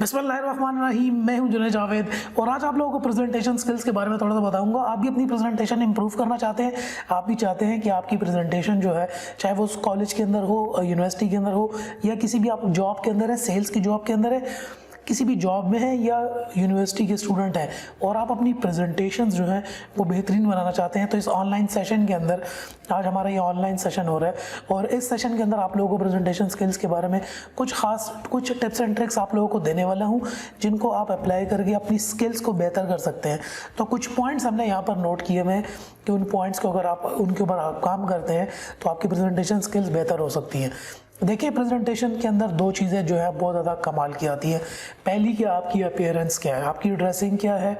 बिस्मिल्लाहिर्रहमानिर्रहीम। मैं हूं जुनैद जावेद और आज आप लोगों को प्रेजेंटेशन स्किल्स के बारे में थोड़ा सा बताऊंगा। आप भी अपनी प्रेजेंटेशन इंप्रूव करना चाहते हैं, आप भी चाहते हैं कि आपकी प्रेजेंटेशन जो है, चाहे वो कॉलेज के अंदर हो, यूनिवर्सिटी के अंदर हो, या किसी भी आप जॉब के अंदर है, सेल्स की जॉब के अंदर है, किसी भी जॉब में है या यूनिवर्सिटी के स्टूडेंट हैं और आप अपनी प्रेजेंटेशंस जो हैं वो बेहतरीन बनाना चाहते हैं, तो इस ऑनलाइन सेशन के अंदर, आज हमारा ये ऑनलाइन सेशन हो रहा है और इस सेशन के अंदर आप लोगों को प्रेजेंटेशन स्किल्स के बारे में कुछ टिप्स एंड ट्रिक्स आप लोगों को देने वाला हूं, जिनको आप अप्लाई करके अपनी स्किल्स को बेहतर कर सकते हैं। तो कुछ पॉइंट्स हमने यहाँ पर नोट किए हुए हैं कि उन पॉइंट्स को अगर आप उनके ऊपर आप काम करते हैं तो आपकी प्रेजेंटेशन स्किल्स बेहतर हो सकती हैं। देखिए, प्रेजेंटेशन के अंदर दो चीज़ें जो है बहुत ज़्यादा कमाल की आती है। पहली कि आपकी अपीयरेंस क्या है, आपकी ड्रेसिंग क्या है,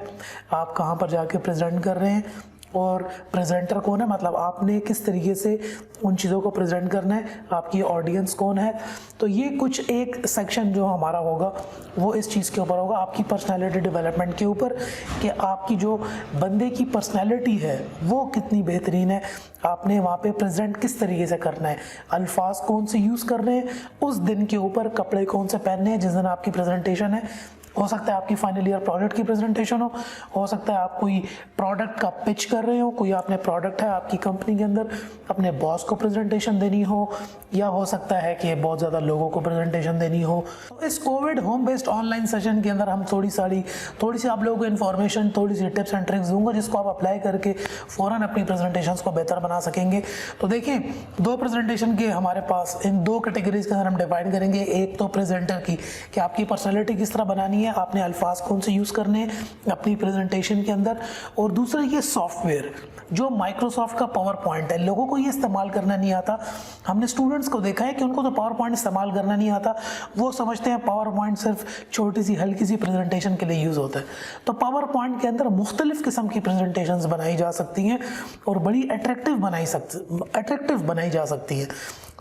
आप कहाँ पर जाके प्रेजेंट कर रहे हैं और प्रेजेंटर कौन है, मतलब आपने किस तरीके से उन चीज़ों को प्रेजेंट करना है, आपकी ऑडियंस कौन है। तो ये कुछ एक सेक्शन जो हमारा होगा वो इस चीज़ के ऊपर होगा, आपकी पर्सनैलिटी डेवलपमेंट के ऊपर, कि आपकी जो बंदे की पर्सनैलिटी है वो कितनी बेहतरीन है, आपने वहाँ पे प्रेजेंट किस तरीके से करना है, अल्फाज कौन से यूज़ कर रहे हैं, उस दिन के ऊपर कपड़े कौन से पहनने हैं जिस दिन आपकी प्रेजेंटेशन है। हो सकता है आपकी फाइनल ईयर प्रोजेक्ट की प्रेजेंटेशन हो सकता है आप कोई प्रोडक्ट का पिच कर रहे हो, कोई आपने प्रोडक्ट है आपकी कंपनी के अंदर, अपने बॉस को प्रेजेंटेशन देनी हो, या हो सकता है कि बहुत ज़्यादा लोगों को प्रेजेंटेशन देनी हो। तो इस Covid home based online session के अंदर हम थोड़ी सी आप लोगों को इन्फॉर्मेशन, थोड़ी सी टिप्स एंड ट्रिक्स दूंगा जिसको आप अप्लाई करके फ़ौरन अपनी प्रेजेंटेशन को बेहतर बना सकेंगे। तो देखिए, दो प्रेजेंटेशन के हमारे पास इन दो कैटेगरीज के अंदर हम डिवाइड करेंगे। एक तो प्रेजेंटर की, कि आपकी पर्सनैलिटी किस तरह बनानी है, आपने अल्फाज कौन से यूज़ करने हैं अपनी प्रेजेंटेशन के अंदर, और दूसरा ये सॉफ्टवेयर जो माइक्रोसॉफ्ट का पावर पॉइंट है। लोगों को ये इस्तेमाल करना नहीं आता, हमने स्टूडेंट्स को देखा है कि उनको तो पावर पॉइंट इस्तेमाल करना नहीं आता, वो समझते हैं पावर पॉइंट सिर्फ छोटी सी हल्की सी प्रेजेंटेशन के लिए यूज़ होता है। तो पावर पॉइंट के अंदर मुख्तलिफ किस्म की प्रेजेंटेशंस बनाई जा सकती हैं और बड़ी अट्रैक्टिव बनाई जा सकती हैं।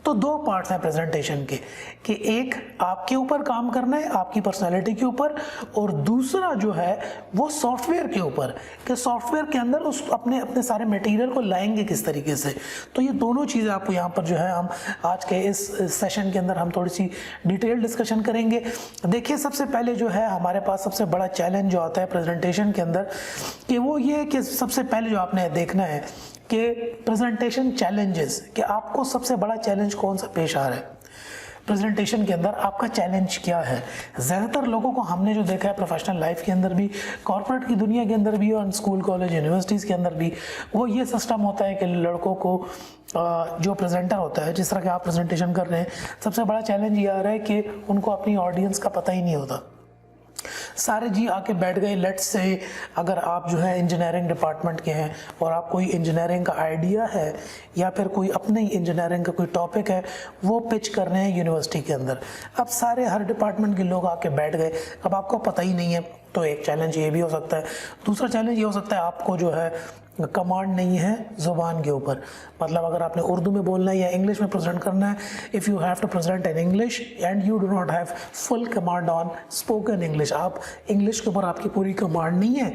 तो दो पार्ट्स हैं प्रेजेंटेशन के, कि एक आपके ऊपर काम करना है, आपकी पर्सनैलिटी के ऊपर, और दूसरा जो है वो सॉफ्टवेयर के ऊपर, कि सॉफ्टवेयर के अंदर उस अपने सारे मटेरियल को लाएंगे किस तरीके से। तो ये दोनों चीज़ें आपको यहाँ पर जो है हम आज के इस सेशन के अंदर हम थोड़ी सी डिटेल डिस्कशन करेंगे। देखिए, सबसे पहले जो है हमारे पास सबसे बड़ा चैलेंज जो आता है प्रेजेंटेशन के अंदर, कि वो ये है कि सबसे पहले जो आपने देखना है कि प्रेजेंटेशन चैलेंजेस, कि आपको सबसे बड़ा चैलेंज कौन सा पेश आ रहा है प्रेजेंटेशन के अंदर, आपका चैलेंज क्या है। ज़्यादातर लोगों को हमने जो देखा है प्रोफेशनल लाइफ के अंदर भी, कॉर्पोरेट की दुनिया के अंदर भी, और स्कूल कॉलेज यूनिवर्सिटीज़ के अंदर भी, वो ये सिस्टम होता है कि लड़कों को जो प्रेजेंटर होता है, जिस तरह के आप प्रेजेंटेशन कर रहे हैं, सबसे बड़ा चैलेंज ये आ रहा है कि उनको अपनी ऑडियंस का पता ही नहीं होता। सारे जी आके बैठ गए। लेट्स से अगर आप जो है इंजीनियरिंग डिपार्टमेंट के हैं और आप कोई इंजीनियरिंग का आइडिया है या फिर कोई अपने ही इंजीनियरिंग का कोई टॉपिक है वो पिच कर रहे हैं यूनिवर्सिटी के अंदर, अब सारे हर डिपार्टमेंट के लोग आके बैठ गए, अब आपको पता ही नहीं है। तो एक चैलेंज ये भी हो सकता है। दूसरा चैलेंज ये हो सकता है आपको जो है कमांड नहीं है ज़ुबान के ऊपर, मतलब अगर आपने उर्दू में बोलना है या इंग्लिश में प्रेजेंट करना है, if you have to present in English and you do not have full command on spoken English, आप इंग्लिश के ऊपर आपकी पूरी कमांड नहीं है,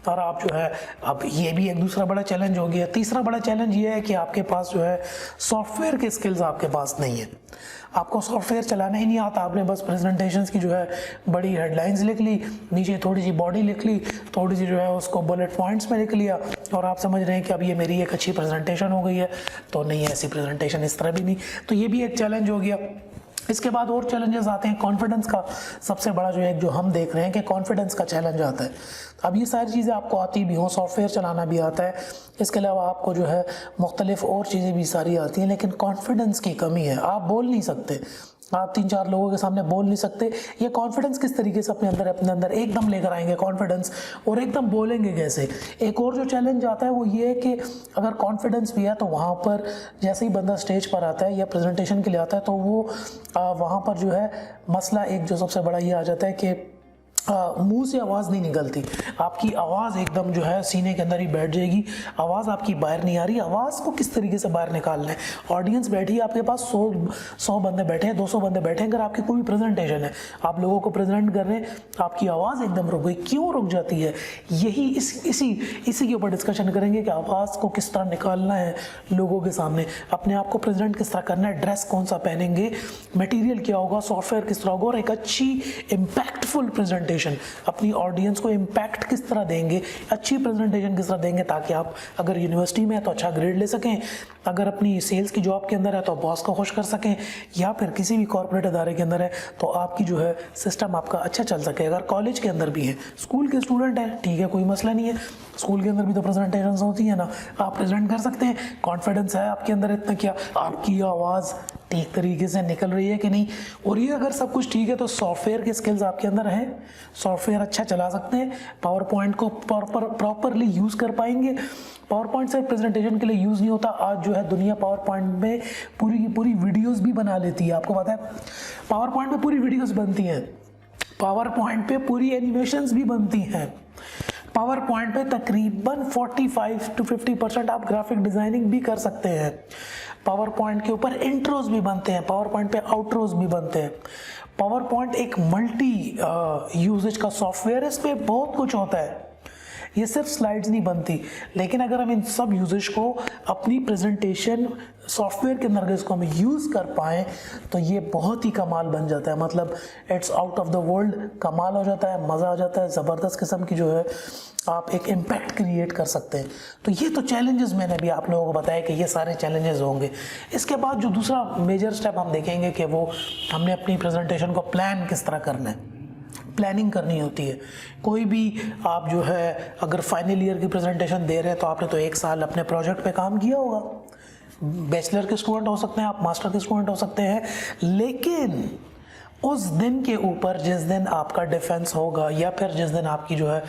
और आप जो है, अब ये भी एक दूसरा बड़ा चैलेंज हो गया। तीसरा बड़ा चैलेंज ये है कि आपके पास जो है सॉफ्टवेयर के स्किल्स आपके पास नहीं है, आपको सॉफ्टवेयर चलाना ही नहीं आता, आपने बस प्रेजेंटेशंस की जो है बड़ी हेडलाइंस लिख ली, नीचे थोड़ी सी बॉडी लिख ली, थोड़ी सी जो है उसको बुलेट पॉइंट्स में लिख लिया, और आप समझ रहे हैं कि अब ये मेरी एक अच्छी प्रेजेंटेशन हो गई है। तो नहीं, ऐसी प्रेजेंटेशन इस तरह भी नहीं। तो ये भी एक चैलेंज हो गया। इसके बाद और चैलेंजेस आते हैं कॉन्फिडेंस का, सबसे बड़ा जो है जो हम देख रहे हैं कि कॉन्फिडेंस का चैलेंज आता है। अब ये सारी चीज़ें आपको आती भी हों, सॉफ्टवेयर चलाना भी आता है, इसके अलावा आपको जो है मुख्तलिफ और चीज़ें भी सारी आती हैं, लेकिन कॉन्फिडेंस की कमी है। आप बोल नहीं सकते, आप 3-4 लोगों के सामने बोल नहीं सकते। ये कॉन्फिडेंस किस तरीके से अपने अंदर एकदम लेकर आएंगे कॉन्फिडेंस, और एकदम बोलेंगे कैसे। एक और जो चैलेंज आता है वो ये है कि अगर कॉन्फिडेंस भी है तो वहाँ पर जैसे ही बंदा स्टेज पर आता है या प्रेजेंटेशन के लिए आता है तो वो वहाँ पर जो है मसला एक जो सबसे बड़ा ये आ जाता है कि मुंह से आवाज़ नहीं निकलती, आपकी आवाज़ एकदम जो है सीने के अंदर ही बैठ जाएगी, आवाज़ आपकी बाहर नहीं आ रही। आवाज़ को किस तरीके से बाहर निकालना है, ऑडियंस बैठी है आपके पास, 100 बंदे बैठे हैं, 200 बंदे बैठे हैं, अगर आपकी कोई प्रेजेंटेशन है, आप लोगों को प्रेजेंट कर रहे हैं, आपकी आवाज़ एकदम रुक गई, क्यों रुक जाती है, यही इसी के ऊपर डिस्कशन करेंगे कि आवाज़ को किस तरह निकालना है लोगों के सामने, अपने आप को प्रेजेंट किस तरह करना है, ड्रेस कौन सा पहनेंगे, मटेरियल क्या होगा, सॉफ्टवेयर किस तरह होगा, और एक अच्छी इम्पैक्टफुल प्रेजेंटेशन, अपनी ऑडियंस को इम्पैक्ट किस तरह देंगे, अच्छी प्रेजेंटेशन किस तरह देंगे, ताकि आप अगर यूनिवर्सिटी में है तो अच्छा ग्रेड ले सकें, अगर अपनी सेल्स की जॉब के अंदर है तो बॉस को खुश कर सकें, या फिर किसी भी कॉर्पोरेट अदारे के अंदर है तो आपकी जो है सिस्टम आपका अच्छा चल सके। अगर कॉलेज के अंदर भी है, स्कूल के स्टूडेंट हैं, ठीक है, कोई मसला नहीं है, स्कूल के अंदर भी तो प्रेजेंटेशन होती है ना, आप प्रेजेंट कर सकते हैं, कॉन्फिडेंस है आपके अंदर इतना, क्या आपकी आवाज़ ठीक तरीके से निकल रही है कि नहीं, और ये अगर सब कुछ ठीक है तो सॉफ्टवेयर के स्किल्स आपके अंदर हैं, सॉफ्टवेयर अच्छा चला सकते हैं, पावर पॉइंट को प्रॉपरली यूज़ कर पाएंगे। पावर पॉइंट सिर्फ प्रेजेंटेशन के लिए यूज़ नहीं होता, आज जो है दुनिया पावर पॉइंट में पूरी की पूरी वीडियोस भी बना लेती है, आपको पता है, पावर पॉइंट पे पूरी वीडियोस बनती हैं, पावर पॉइंट पे पूरी एनिमेशंस भी बनती हैं, पावर पॉइंट पे तकरीबन 45 to 50% आप ग्राफिक डिज़ाइनिंग भी कर सकते हैं, पावर पॉइंट के ऊपर इंट्रोज भी बनते हैं, पावर पॉइंट पे आउट्रोज भी बनते हैं। पावर पॉइंट एक मल्टी यूजेज का सॉफ्टवेयर है, इस पर बहुत कुछ होता है, ये सिर्फ स्लाइड्स नहीं बनती, लेकिन अगर हम इन सब यूजेज को अपनी प्रेजेंटेशन सॉफ्टवेयर के अंदर इसको हम यूज़ कर पाएँ तो ये बहुत ही कमाल बन जाता है, मतलब it's out of the world, कमाल हो जाता है, मज़ा आ जाता है, ज़बरदस्त किस्म की जो है आप एक इम्पैक्ट क्रिएट कर सकते हैं। तो ये तो चैलेंजेस मैंने भी आप लोगों को बताया कि ये सारे चैलेंजेस होंगे। इसके बाद जो दूसरा मेजर स्टेप हम देखेंगे कि वो हमने अपनी प्रेजेंटेशन को प्लान किस तरह करना है, प्लानिंग करनी होती है। कोई भी आप जो है अगर फाइनल ईयर की प्रेजेंटेशन दे रहे हैं तो आपने तो 1 साल अपने प्रोजेक्ट पे काम किया होगा, बैचलर के स्टूडेंट हो सकते हैं आप, मास्टर के स्टूडेंट हो सकते हैं, लेकिन उस दिन के ऊपर जिस दिन आपका डिफेंस होगा या फिर जिस दिन आपकी जो है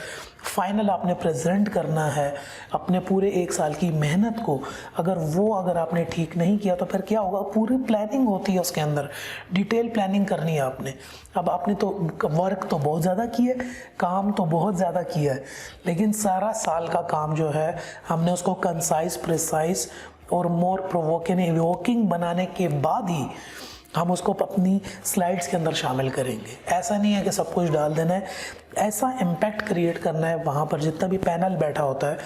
फाइनल आपने प्रेजेंट करना है अपने पूरे 1 साल की मेहनत को, अगर आपने ठीक नहीं किया तो फिर क्या होगा, पूरी प्लानिंग होती है उसके अंदर, डिटेल प्लानिंग करनी है आपने। अब आपने तो वर्क तो बहुत ज़्यादा किया है, काम तो बहुत ज़्यादा किया है, लेकिन सारा साल का काम जो है हमने उसको कंसाइज, प्रिसाइज और मोर प्रोवोकिंग, इवोकिंग बनाने के बाद ही हम उसको अपनी स्लाइड्स के अंदर शामिल करेंगे। ऐसा नहीं है कि सब कुछ डाल देना है, ऐसा इम्पैक्ट क्रिएट करना है, वहाँ पर जितना भी पैनल बैठा होता है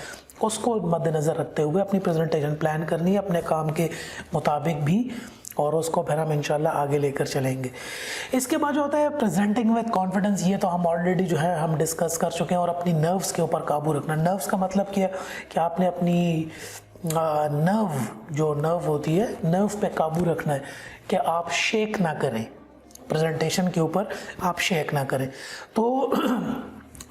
उसको मद्देनज़र रखते हुए अपनी प्रेजेंटेशन प्लान करनी है अपने काम के मुताबिक भी, और उसको फिर हम इंशाल्लाह आगे लेकर चलेंगे। इसके बाद जो होता है प्रेजेंटिंग विद कॉन्फिडेंस, ये तो हम ऑलरेडी जो है हम डिस्कस कर चुके हैं। और अपनी नर्व्स के ऊपर काबू रखना, नर्व्स का मतलब क्या कि आपने अपनी नर्व होती है, नर्व पे काबू रखना है कि आप शेक ना करें, प्रेजेंटेशन के ऊपर आप शेक ना करें। तो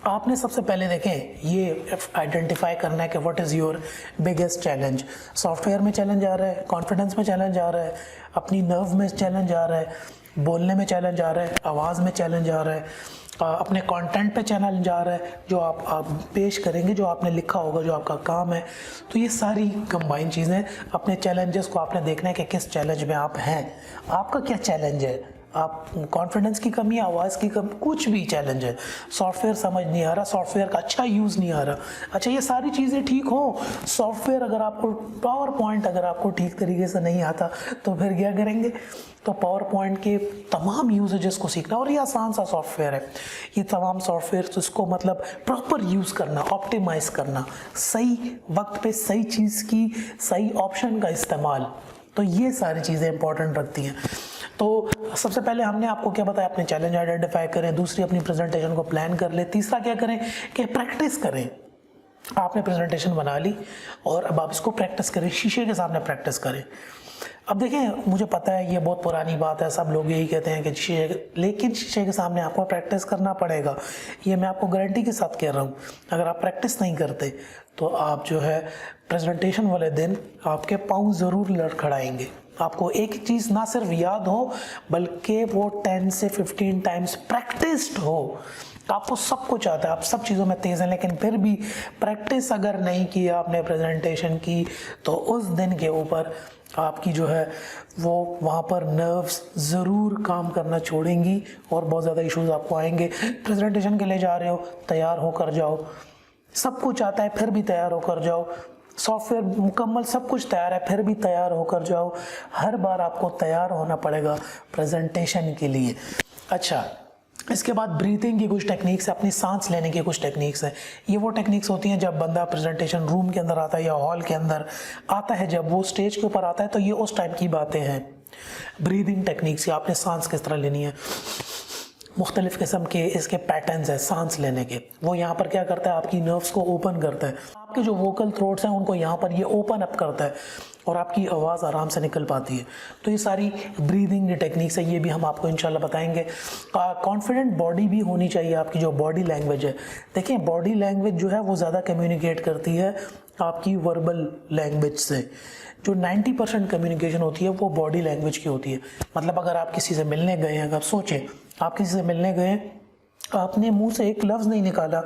आपने सबसे पहले देखें ये आइडेंटिफाई करना है कि what is your biggest challenge. Software में चैलेंज आ रहा है, कॉन्फिडेंस में चैलेंज आ रहा है, अपनी नर्व में चैलेंज आ रहा है, बोलने में चैलेंज आ रहा है, आवाज़ में चैलेंज आ रहा है, अपने कंटेंट पे चैलेंज आ रहा है, जो आप पेश करेंगे, जो आपने लिखा होगा, जो आपका काम है। तो ये सारी कंबाइन चीज़ें, अपने चैलेंजेस को आपने देखना है कि किस चैलेंज में आप हैं, आपका क्या चैलेंज है, आप कॉन्फिडेंस की कमी, आवाज़ की कमी, कुछ भी चैलेंज है, सॉफ्टवेयर समझ नहीं आ रहा, सॉफ्टवेयर का अच्छा यूज़ नहीं आ रहा। अच्छा, ये सारी चीज़ें ठीक हो, सॉफ्टवेयर अगर आपको, पावर पॉइंट अगर आपको ठीक तरीके से नहीं आता तो फिर क्या करेंगे, तो पावर पॉइंट के तमाम यूजेजेस को सीखना। और ये आसान सा सॉफ्टवेयर है, ये तमाम सॉफ्टवेयर इसको मतलब प्रॉपर यूज़ करना, ऑप्टिमाइज़ करना, सही वक्त पे सही चीज़ की सही ऑप्शन का इस्तेमाल, तो ये सारी चीज़ें इंपॉर्टेंट रखती हैं। तो सबसे पहले हमने आपको क्या बताया, अपने चैलेंज आइडेंटिफाई करें, दूसरी अपनी प्रेजेंटेशन को प्लान कर ले, तीसरा क्या करें कि प्रैक्टिस करें। आपने प्रेजेंटेशन बना ली और अब आप इसको प्रैक्टिस करें, शीशे के सामने प्रैक्टिस करें। अब देखें, मुझे पता है ये बहुत पुरानी बात है, सब लोग यही कहते हैं कि लेकिन शीशे के सामने आपको प्रैक्टिस करना पड़ेगा, ये मैं आपको गारंटी के साथ कह रहा हूँ। अगर आप प्रैक्टिस नहीं करते तो आप जो है प्रेजेंटेशन वाले दिन आपके पाँव ज़रूर लड़खड़ाएंगे, आपको एक चीज़ ना सिर्फ याद हो बल्कि वो 10 से 15 टाइम्स प्रैक्टिस्ड हो। आपको सब कुछ आता है, आप सब चीज़ों में तेज़ हैं, लेकिन फिर भी प्रैक्टिस अगर नहीं की आपने प्रेजेंटेशन की तो उस दिन के ऊपर आपकी जो है वो वहाँ पर नर्व्स ज़रूर काम करना छोड़ेंगी और बहुत ज़्यादा इश्यूज आपको आएंगे। प्रेजेंटेशन के लिए जा रहे हो, तैयार होकर जाओ, सब कुछ आता है फिर भी तैयार होकर जाओ, सॉफ्टवेयर मुकम्मल सब कुछ तैयार है फिर भी तैयार होकर जाओ। हर बार आपको तैयार होना पड़ेगा प्रेजेंटेशन के लिए। अच्छा, इसके बाद ब्रीथिंग की कुछ टेक्निक्स है, अपनी सांस लेने की कुछ टेक्निक्स हैं। ये वो टेक्निक्स होती हैं जब बंदा प्रेजेंटेशन रूम के अंदर आता है या हॉल के अंदर आता है, जब वो स्टेज के ऊपर आता है, तो ये उस टाइप की बातें हैं। ब्रीदिंग टेक्निक्स, आपने सांस किस तरह लेनी है, मुख्तलिफ़ किस्म के इसके पैटर्न्स हैं सांस लेने के। वो यहाँ पर क्या करता है, आपकी नर्व्स को ओपन करता है, आपके जो वोकल थ्रोट्स हैं उनको यहाँ पर ये ओपन अप करता है और आपकी आवाज़ आराम से निकल पाती है। तो ये सारी ब्रीदिंग टेक्निक्स है, ये भी हम आपको इंशाल्लाह बताएंगे। कॉन्फिडेंट बॉडी भी होनी चाहिए, आपकी जो बॉडी लैंग्वेज है। देखिए, बॉडी लैंग्वेज जो है वो ज़्यादा कम्युनिकेट करती है आपकी वर्बल लैंग्वेज से। जो 90% कम्युनिकेशन होती है वो बॉडी लैंग्वेज की होती है। मतलब अगर आप किसी से मिलने गए हैं, अगर सोचें आप किसी से मिलने गए, आपने मुंह से एक लफ्ज़ नहीं निकाला,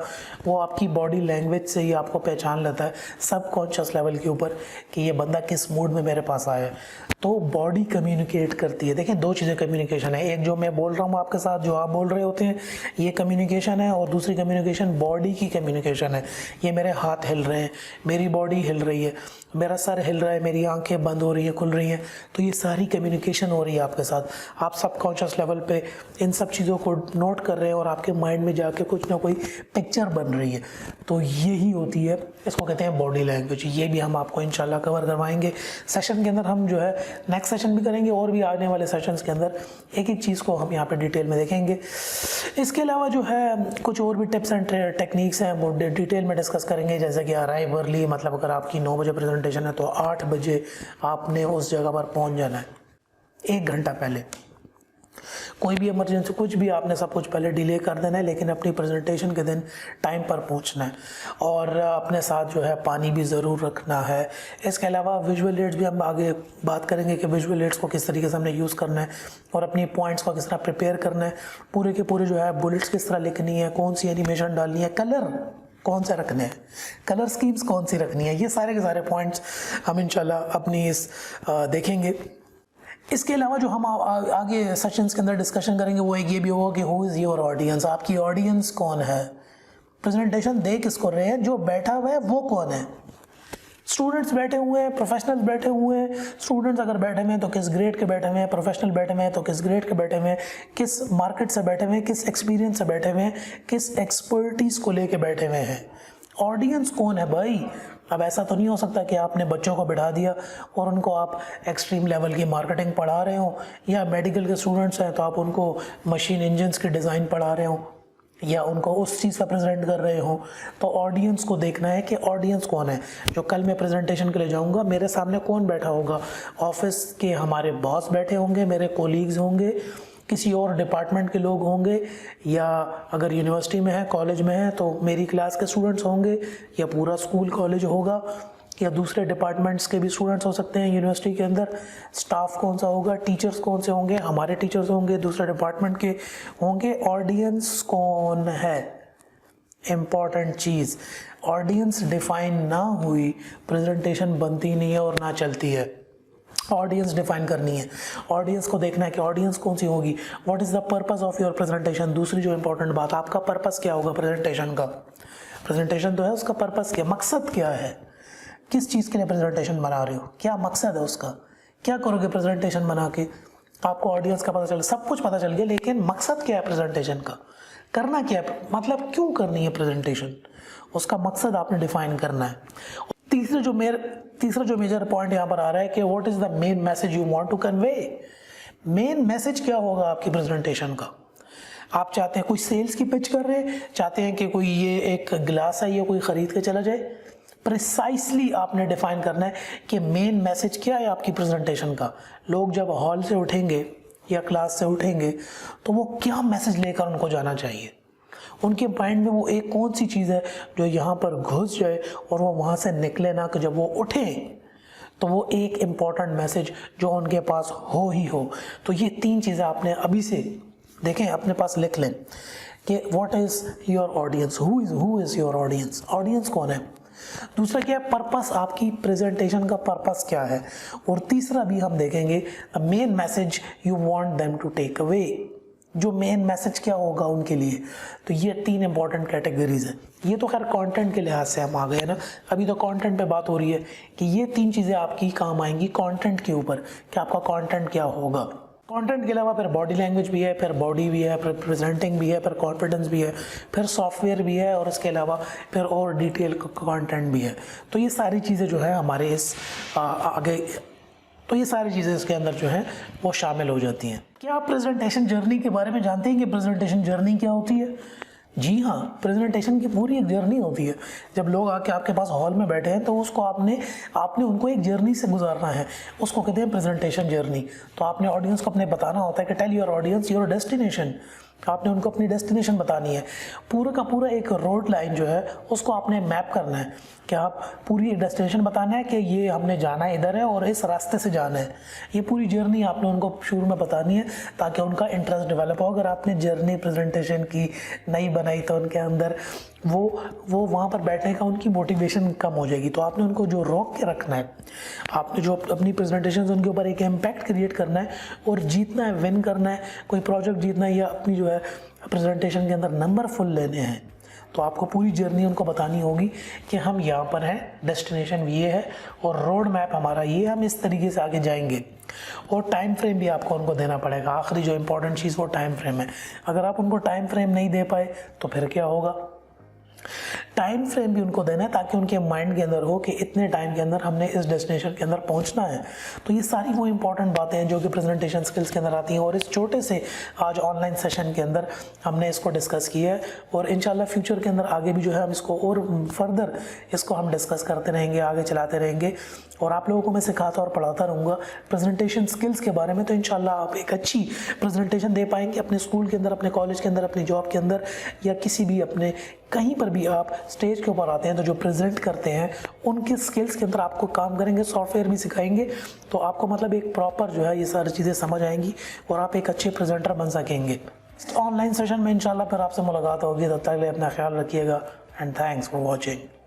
वो आपकी बॉडी लैंग्वेज से ही आपको पहचान लेता है सबकॉन्शियस लेवल के ऊपर कि ये बंदा किस मूड में मेरे पास आया है। तो बॉडी कम्युनिकेट करती है। देखिए, दो चीज़ें कम्युनिकेशन है, एक जो मैं बोल रहा हूँ आपके साथ, जो आप बोल रहे होते हैं, ये कम्युनिकेशन है, और दूसरी कम्युनिकेशन बॉडी की कम्युनिकेशन है। ये मेरे हाथ हिल रहे हैं, मेरी बॉडी हिल रही है, मेरा सर हिल रहा है, मेरी आंखें बंद हो रही हैं, खुल रही हैं, तो ये सारी कम्युनिकेशन हो रही है आपके साथ। आप सबकॉन्शियस लेवल पे इन सब चीज़ों को नोट कर रहे हैं और आपके माइंड में जाके कुछ ना कोई पिक्चर बन रही है। तो यही होती है, इसको कहते हैं बॉडी लैंग्वेज। ये भी हम आपको इंशाल्लाह कवर करवाएंगे सेशन के अंदर। हम जो है नेक्स्ट सेशन भी करेंगे और भी आने वाले सेशंस के अंदर एक एक चीज़ को हम यहाँ पे डिटेल में देखेंगे। इसके अलावा जो है कुछ और भी टिप्स एंड टेक्निक्स हैं, वो डिटेल में डिस्कस करेंगे। जैसे कि अराइव अर्ली, मतलब अगर आपकी 9 बजे प्रेजेंटेशन है तो 8 बजे आपने उस जगह पर पहुँच जाना है, 1 घंटा पहले। कोई भी इमरजेंसी, कुछ भी, आपने सब कुछ पहले डिले कर देना है, लेकिन अपनी प्रेजेंटेशन के दिन टाइम पर पहुंचना है। और अपने साथ जो है पानी भी ज़रूर रखना है। इसके अलावा विजुअल एड्स भी हम आगे बात करेंगे कि विजुअल एड्स को किस तरीके से हमने यूज़ करना है और अपनी पॉइंट्स को किस तरह प्रिपेयर करना है, पूरे के पूरे जो है बुलेट्स किस तरह लिखनी है, कौन सी एनिमेशन डालनी है, कलर कौन से रखने हैं, कलर स्कीम्स कौन सी रखनी है, ये सारे के सारे पॉइंट्स हम इंशाल्लाह अपनी इस देखेंगे। इसके अलावा जो हम आगे सेशंस के अंदर डिस्कशन करेंगे वो एक ये भी होगा कि हु इज़ योर ऑडियंस, आपकी ऑडियंस कौन है, प्रेजेंटेशन दे किसको रहे हैं, जो बैठा हुआ है वो कौन है। स्टूडेंट्स बैठे हुए हैं, प्रोफेशनल्स बैठे हुए हैं। स्टूडेंट्स अगर बैठे हुए हैं तो किस ग्रेड के बैठे हुए हैं, प्रोफेशनल बैठे हुए हैं तो किस ग्रेड के बैठे हुए हैं, किस मार्केट से बैठे हुए हैं, किस एक्सपीरियंस से बैठे हुए हैं, किस एक्सपर्टीज को लेके बैठे हुए हैं। ऑडियंस कौन है भाई। अब ऐसा तो नहीं हो सकता कि आपने बच्चों को बिठा दिया और उनको आप एक्सट्रीम लेवल की मार्केटिंग पढ़ा रहे हो, या मेडिकल के स्टूडेंट्स हैं तो आप उनको मशीन इंजन्स की डिज़ाइन पढ़ा रहे हो, या उनको उस चीज़ का प्रेजेंट कर रहे हो। तो ऑडियंस को देखना है कि ऑडियंस कौन है। जो कल मैं प्रेजेंटेशन के लिए जाऊंगा, मेरे सामने कौन बैठा होगा, ऑफिस के हमारे बॉस बैठे होंगे, मेरे कोलीग्स होंगे, किसी और डिपार्टमेंट के लोग होंगे, या अगर यूनिवर्सिटी में है, कॉलेज में है तो मेरी क्लास के स्टूडेंट्स होंगे, या पूरा स्कूल कॉलेज होगा, या दूसरे डिपार्टमेंट्स के भी स्टूडेंट्स हो सकते हैं यूनिवर्सिटी के अंदर। स्टाफ कौन सा होगा, टीचर्स कौन से होंगे, हमारे टीचर्स होंगे, दूसरे डिपार्टमेंट के होंगे। ऑडियंस कौन है, इम्पॉर्टेंट चीज़। ऑडियंस डिफाइन ना हुई प्रेजेंटेशन बनती नहीं है और ना चलती है। ऑडियंस डिफाइन करनी है, ऑडियंस को देखना है कि ऑडियंस कौन सी होगी। What is the purpose of your presentation. दूसरी जो इंपॉर्टेंट बात, आपका पर्पस क्या होगा प्रेजेंटेशन का। प्रेजेंटेशन तो है, उसका पर्पस क्या, मकसद क्या है, किस चीज़ के लिए प्रेजेंटेशन बना रहे हो, क्या मकसद है उसका, क्या करोगे प्रेजेंटेशन बना के। आपको ऑडियंस का पता चल, सब कुछ पता चल गया, लेकिन मकसद क्या है प्रेजेंटेशन का, करना क्या है, मतलब क्यों करनी है प्रेजेंटेशन, उसका मकसद आपने डिफाइन करना है। तीसरा जो मेजर पॉइंट यहाँ पर आ रहा है कि what is the main message you want to convey. Main message क्या होगा आपकी प्रेजेंटेशन का। आप चाहते हैं कोई सेल्स की पिच कर रहे हैं, चाहते हैं कि कोई ये एक गिलास है ये कोई खरीद के चला जाए। प्रिसाइसली आपने डिफाइन करना है कि मेन मैसेज क्या है आपकी प्रेजेंटेशन का। लोग जब हॉल से उठेंगे या क्लास से उठेंगे तो वो क्या मैसेज लेकर उनको जाना चाहिए, उनके माइंड में वो एक कौन सी चीज़ है जो यहाँ पर घुस जाए और वो वहाँ से निकले ना, कि जब वो उठें तो वो एक इम्पॉर्टेंट मैसेज जो उनके पास हो ही हो। तो ये 3 चीज़ें आपने अभी से देखें, अपने पास लिख लें कि what is your audience, who is your audience, audience कौन है। दूसरा क्या है, पर्पस, आपकी प्रेजेंटेशन का पर्पस क्या है। और तीसरा भी हम देखेंगे the main message you want them to take away, जो मेन मैसेज क्या होगा उनके लिए। तो ये 3 इंपॉर्टेंट कैटेगरीज हैं। ये तो खैर कंटेंट के लिहाज से हम आ गए ना, अभी तो कंटेंट पे बात हो रही है कि ये 3 चीज़ें आपकी काम आएंगी कंटेंट के ऊपर कि आपका कंटेंट क्या होगा। कंटेंट के अलावा फिर बॉडी लैंग्वेज भी है, फिर बॉडी भी है, फिर प्रेजेंटिंग भी है, फिर कॉन्फिडेंस भी है, फिर सॉफ्टवेयर भी है, और इसके अलावा फिर और डिटेल कंटेंट भी है। तो ये सारी चीज़ें जो है हमारे इस आगे, तो ये सारी चीज़ें इसके अंदर जो है वो शामिल हो जाती हैं। क्या आप प्रेजेंटेशन जर्नी के बारे में जानते हैं कि प्रेजेंटेशन जर्नी क्या होती है? जी हाँ, प्रेजेंटेशन की पूरी एक जर्नी होती है। जब लोग आके आपके पास हॉल में बैठे हैं तो उसको आपने उनको एक जर्नी से गुजारना है, उसको कहते हैं प्रेजेंटेशन जर्नी। तो आपने ऑडियंस को अपने बताना होता है कि tell your audience your destination, आपने उनको अपनी डेस्टिनेशन बतानी है। पूरा का पूरा एक रोड लाइन जो है उसको आपने मैप करना है कि आप पूरी एक डेस्टिनेशन बताना है कि ये हमने जाना है इधर है और इस रास्ते से जाना है। ये पूरी जर्नी आपने उनको शुरू में बतानी है ताकि उनका इंटरेस्ट डेवलप हो। अगर आपने जर्नी प्रेजेंटेशन की नहीं बनाई तो उनके अंदर वो वहाँ पर बैठने का उनकी मोटिवेशन कम हो जाएगी। तो आपने उनको जो रोक के रखना है, आपने जो अपनी प्रेजेंटेशन उनके ऊपर एक इम्पैक्ट क्रिएट करना है और जीतना है, विन करना है, कोई प्रोजेक्ट जीतना है या अपनी जो है प्रेजेंटेशन के अंदर नंबर फुल लेने हैं। तो आपको पूरी जर्नी उनको बतानी होगी कि हम यहाँ पर हैं, डेस्टिनेशन ये है और रोड मैप हमारा ये, हम इस तरीके से आगे जाएंगे। और टाइम फ्रेम भी आपको उनको देना पड़ेगा। आखिरी जो इम्पोर्टेंट चीज़ वो टाइम फ्रेम है। अगर आप उनको टाइम फ्रेम नहीं दे पाए तो फिर क्या होगा। टाइम फ्रेम भी उनको देना है ताकि उनके माइंड के अंदर हो कि इतने टाइम के अंदर हमने इस डेस्टिनेशन के अंदर पहुंचना है। तो ये सारी वो इंपॉर्टेंट बातें हैं जो कि प्रेजेंटेशन स्किल्स के अंदर आती हैं। और इस छोटे से आज ऑनलाइन सेशन के अंदर हमने इसको डिस्कस किया है और इंशाल्लाह फ्यूचर के अंदर आगे भी जो है हम इसको और फर्दर इसको हम डिस्कस करते रहेंगे, आगे चलाते रहेंगे और आप लोगों को मैं सिखाता और पढ़ाता रहूँगा प्रेजेंटेशन स्किल्स के बारे में। तो इंशाल्लाह आप एक अच्छी प्रेजेंटेशन दे पाएंगे अपने स्कूल के अंदर, अपने कॉलेज के अंदर, अपनी जॉब के अंदर या किसी भी अपने कहीं पर भी आप स्टेज के ऊपर आते हैं तो जो प्रेजेंट करते हैं उनके स्किल्स के अंदर आपको काम करेंगे, सॉफ्टवेयर भी सिखाएंगे। तो आपको मतलब एक प्रॉपर जो है ये सारी चीज़ें समझ आएंगी और आप एक अच्छे प्रेजेंटर बन सकेंगे। ऑनलाइन सेशन में इंशाल्लाह फिर आपसे मुलाकात होगी। तब तक के लिए अपना ख्याल रखिएगा एंड थैंक्स फॉर वॉचिंग।